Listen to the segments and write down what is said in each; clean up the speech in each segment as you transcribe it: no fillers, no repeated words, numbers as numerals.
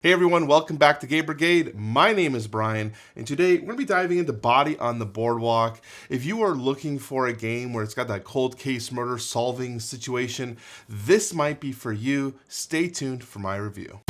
Hey everyone, welcome back to Game Brigade. My name is Brian, and today we're going to be diving into Body on the Boardwalk. If you are looking for a game where it's got that cold case murder solving situation, this might be for you. Stay tuned for my review.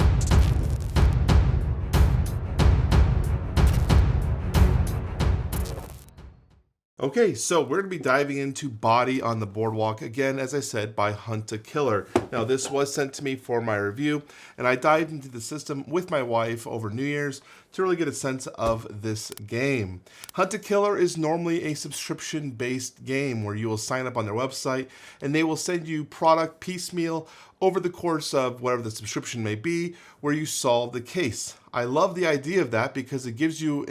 Okay, so we're going to be diving into Body on the Boardwalk, again, as I said, by Hunt a Killer. Now, this was sent to me for my review, and I dived into the system with my wife over New Year's to really get a sense of this game. Hunt a Killer is normally a subscription-based game where you will sign up on their website, and they will send you product piecemeal over the course of whatever the subscription may be, where you solve the case. I love the idea of that because it gives you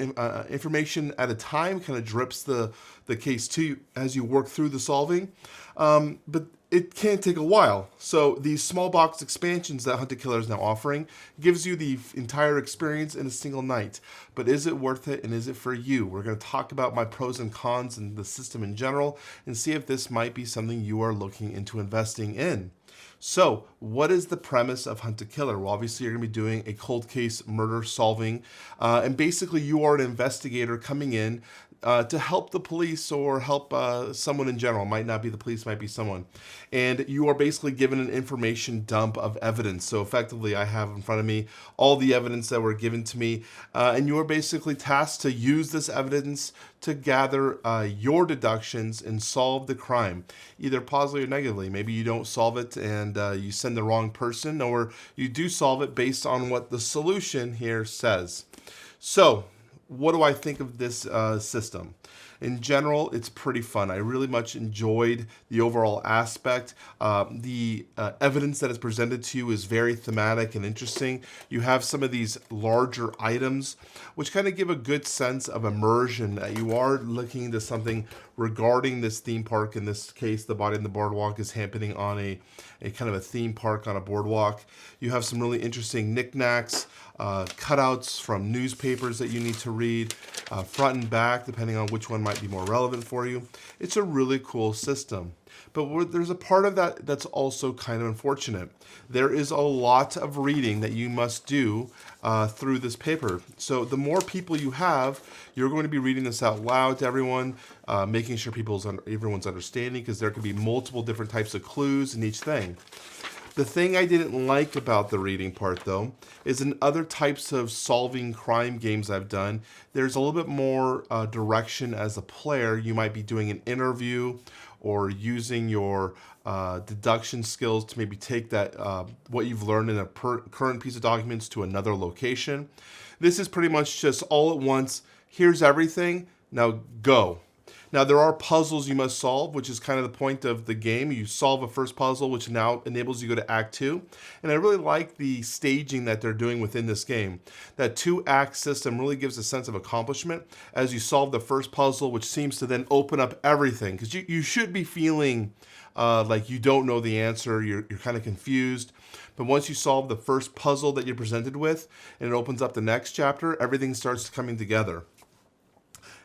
information at a time, kind of drips the case to you as you work through the solving. But it can take a while. So these small box expansions that Hunt a Killer is now offering gives you the entire experience in a single night. But is it worth it, and is it for you? We're going to talk about my pros and cons and the system in general and see if this might be something you are looking into investing in. So, what is the premise of Hunt a Killer? Well, obviously, you're going to be doing a cold case murder solving, and basically, you are an investigator coming in to help the police or help someone in general. Might not be the police, might be someone. And you are basically given an information dump of evidence. So effectively, I have in front of me all the evidence that were given to me, and you are basically tasked to use this evidence to gather your deductions and solve the crime, either positively or negatively. Maybe you don't solve it and you send the wrong person, or you do solve it based on what the solution here says. So, what do I think of this system? In general, it's pretty fun. I really much enjoyed the overall aspect. The evidence that is presented to you is very thematic and interesting. You have some of these larger items, which kind of give a good sense of immersion that you are looking into something regarding this theme park. In this case, the Body on the Boardwalk is happening on a kind of a theme park on a boardwalk. You have some really interesting knickknacks, cutouts from newspapers that you need to read, front and back, depending on which one might be more relevant for you. It's a really cool system. But there's a part of that that's also kind of unfortunate. There is a lot of reading that you must do through this paper. So the more people you have, you're going to be reading this out loud to everyone, making sure everyone's understanding, because there could be multiple different types of clues in each thing. The thing I didn't like about the reading part, though, is in other types of solving crime games I've done, there's a little bit more direction as a player. You might be doing an interview or using your deduction skills to maybe take that what you've learned in a current piece of documents to another location. This is pretty much just all at once. Here's everything. Now go. Now, there are puzzles you must solve, which is kind of the point of the game. You solve a first puzzle, which now enables you to go to Act 2. And I really like the staging that they're doing within this game. That 2-act system really gives a sense of accomplishment as you solve the first puzzle, which seems to then open up everything. Because you should be feeling like you don't know the answer, you're kind of confused. But once you solve the first puzzle that you're presented with, and it opens up the next chapter, everything starts coming together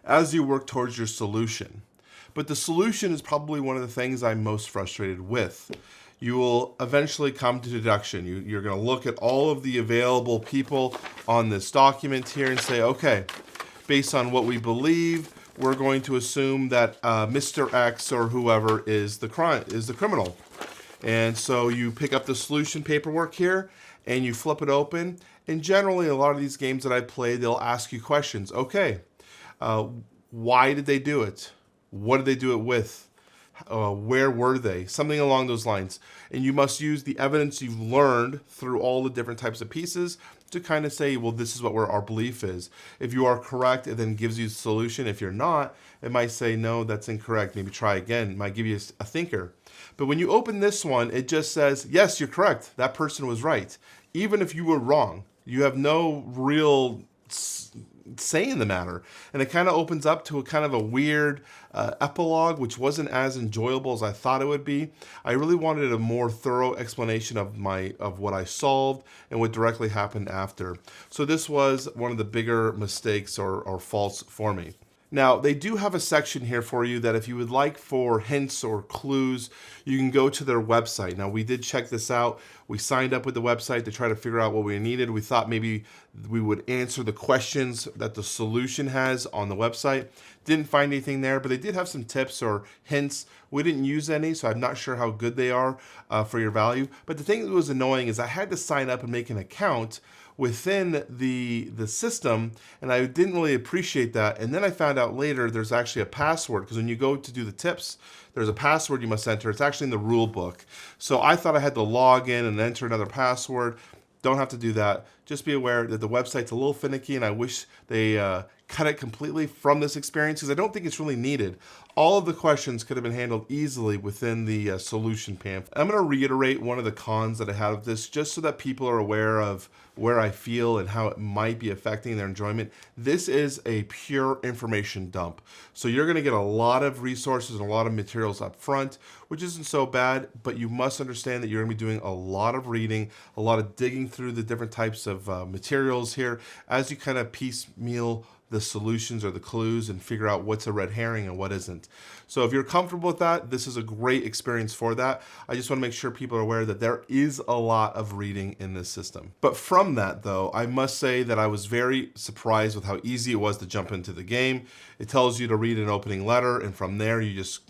as you work towards your solution. But the solution is probably one of the things I'm most frustrated with. You will eventually come to deduction. You're going to look at all of the available people on this document here and say, okay, based on what we believe, we're going to assume that Mr. X or whoever is the criminal. And so you pick up the solution paperwork here and you flip it open. And generally, a lot of these games that I play, they'll ask you questions. Okay, why did they do it? What did they do it with? Where were they? Something along those lines. And you must use the evidence you've learned through all the different types of pieces to kind of say, well, this is what our belief is. If you are correct, it then gives you the solution. If you're not, it might say, no, that's incorrect. Maybe try again. It might give you a thinker. But when you open this one, it just says, yes, you're correct. That person was right. Even if you were wrong, you have no real say in the matter. And it kind of opens up to a kind of a weird epilogue, which wasn't as enjoyable as I thought it would be. I really wanted a more thorough explanation of what I solved and what directly happened after. So this was one of the bigger mistakes or faults for me. Now, they do have a section here for you that if you would like for hints or clues, you can go to their website. Now, we did check this out. We signed up with the website to try to figure out what we needed. We thought maybe we would answer the questions that the solution has on the website. Didn't find anything there, but they did have some tips or hints. We didn't use any, so I'm not sure how good they are for your value. But the thing that was annoying is I had to sign up and make an account within the system, and I didn't really appreciate that. And then I found out later there's actually a password, because when you go to do the tips, there's a password you must enter. It's actually in the rule book. So I thought I had to log in and enter another password. Don't have to do that. Just be aware that the website's a little finicky, and I wish they cut it completely from this experience, because I don't think it's really needed. All of the questions could have been handled easily within the solution pamphlet. I'm going to reiterate one of the cons that I have of this, just so that people are aware of where I feel and how it might be affecting their enjoyment. This is a pure information dump. So you're going to get a lot of resources and a lot of materials up front, which isn't so bad, but you must understand that you're going to be doing a lot of reading, a lot of digging through the different types of materials here as you kind of piecemeal the solutions or the clues and figure out what's a red herring and what isn't. So if you're comfortable with that, this is a great experience for that. I just want to make sure people are aware that there is a lot of reading in this system. But from that though, I must say that I was very surprised with how easy it was to jump into the game. It tells you to read an opening letter, and from there you just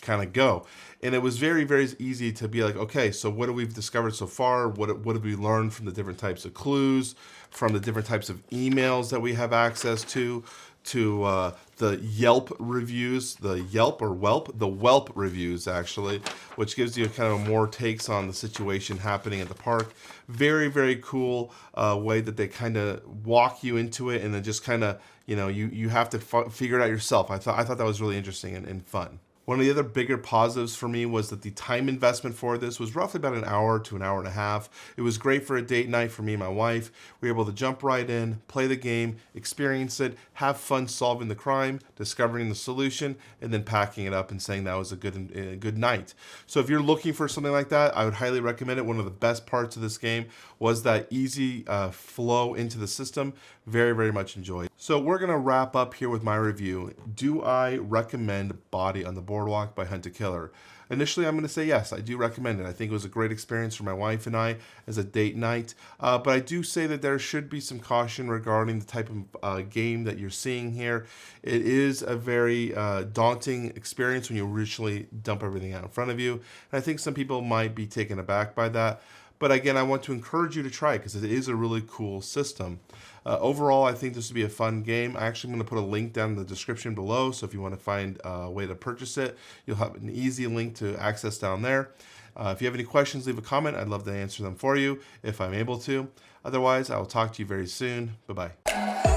kind of go. And it was very, very easy to be like, okay, so what have we discovered so far? What have we learned from the different types of clues, from the different types of emails that we have access to the Yelp reviews, the Whelp reviews actually, which gives you kind of more takes on the situation happening at the park. Very, very cool way that they kind of walk you into it, and then just kind of, you have to figure it out yourself. I thought that was really interesting and fun. One of the other bigger positives for me was that the time investment for this was roughly about an hour to an hour and a half. It was great for a date night for me and my wife. We were able to jump right in, play the game, experience it, have fun solving the crime, discovering the solution, and then packing it up and saying that was a good night. So if you're looking for something like that, I would highly recommend it. One of the best parts of this game was that easy flow into the system. Very, very much enjoyed. So we're going to wrap up here with my review. Do I recommend Body on the Boardwalk by Hunt to Killer? Initially, I'm going to say yes, I do recommend it. I think it was a great experience for my wife and I as a date night. But I do say that there should be some caution regarding the type of game that you're seeing here. It is a very daunting experience when you originally dump everything out in front of you. And I think some people might be taken aback by that. But again, I want to encourage you to try it because it is a really cool system. Overall, I think this would be a fun game. I actually am going to put a link down in the description below, so if you want to find a way to purchase it, you'll have an easy link to access down there. If you have any questions, leave a comment. I'd love to answer them for you if I'm able to. Otherwise, I will talk to you very soon. Bye-bye.